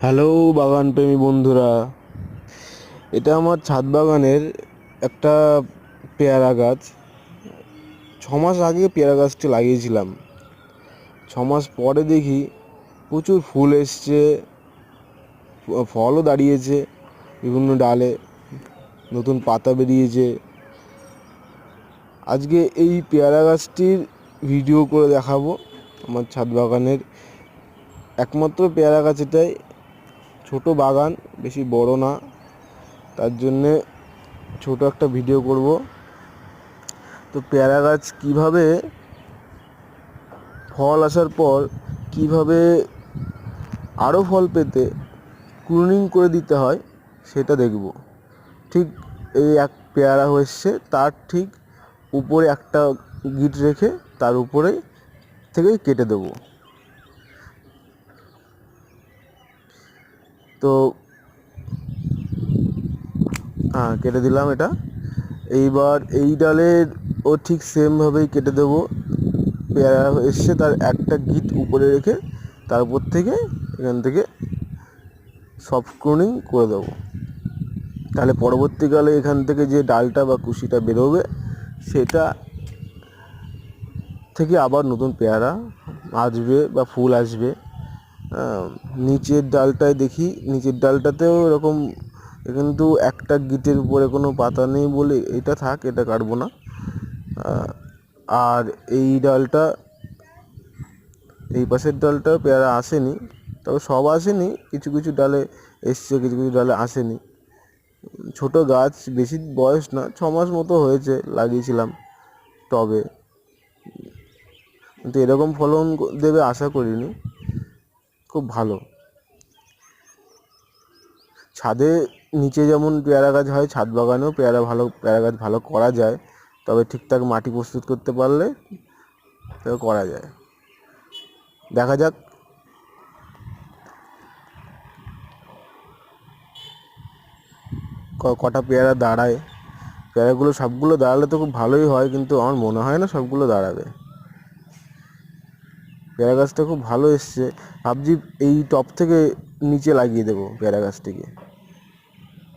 Hello বাগান প্রেমী বন্ধুরা, এটা আমার ছাদ বাগানের একটা পেয়ারা গাছ। 6 মাস আগে পেয়ারা গাছটি লাগিয়েছিলাম। 6 মাস পরে দেখি প্রচুর ফুল এসছে, ফলও দাঁড়িয়েছে, বিভিন্ন ডালে নতুন পাতা বেরিয়েছে। আজকে এই পেয়ারা গাছটির ভিডিও করে দেখাবো। আমার ছাদ বাগানের একমাত্র পেয়ারা গাছ এটাই। ছোট বাগান, বেশি বড় না, তার জন্যে ছোট একটা ভিডিও করব। তো পেয়ারা গাছ কীভাবে ফল আসার পর কীভাবে আরও ফল পেতে প্রুনিং করে দিতে হয় সেটা দেখব। ঠিক এই এক পেয়ারা হয়েছে, তার ঠিক উপরে একটা গিট রেখে তার উপরে থেকেই কেটে দেব। তো কেটে দিলাম এটা। এইবার এই ডালের ও ঠিক সেমভাবেই কেটে দেবো। পেয়ারা এসছে তার একটা গিট উপরে রেখে তার উপর থেকে এখান থেকে সফট প্রুনিং করে দেবো। তাহলে পরবর্তীকালে এখান থেকে যে ডালটা বা কুশিটা বেরোবে সেটা থেকে আবার নতুন পেয়ারা আসবে বা ফুল আসবে। নিচের ডালটায় দেখি, নিচের ডালটাতেও এরকম, কিন্তু একটা গিটের উপরে কোনো পাতা নেই বলে এটা থাক, এটা কাটবো না। আর এই ডালটা, এই পাশের ডালটা পেয়ারা আসেনি, তবে সব আসেনি, কিছু কিছু ডালে এসছে, কিছু কিছু ডালে আসেনি। ছোট গাছ, বেশি বয়স না, 6 মাস মতো হয়েছে লাগিয়েছিলাম টবে, কিন্তু এরকম ফলন দেবে আশা করিনি। খুব ভালো। ছাদে নিচে যেমন পেয়ারা গাছ হয়, ছাদ বাগানেও পেয়ারা গাছ ভালো করা যায়, তবে ঠিকঠাক মাটি প্রস্তুত করতে পারলে তবে করা যায়। দেখা যাক কটা পেয়ারা দাঁড়ায়। পেয়ারাগুলো সবগুলো দাঁড়ালে তো খুব ভালোই হয়, কিন্তু আমার মনে হয় না সবগুলো দাঁড়াবে। পেয়ারা গাছটা খুব ভালো এসছে, ভাবছি এই টব থেকে নিচে লাগিয়ে দেবো পেয়ারা গাছটিকে।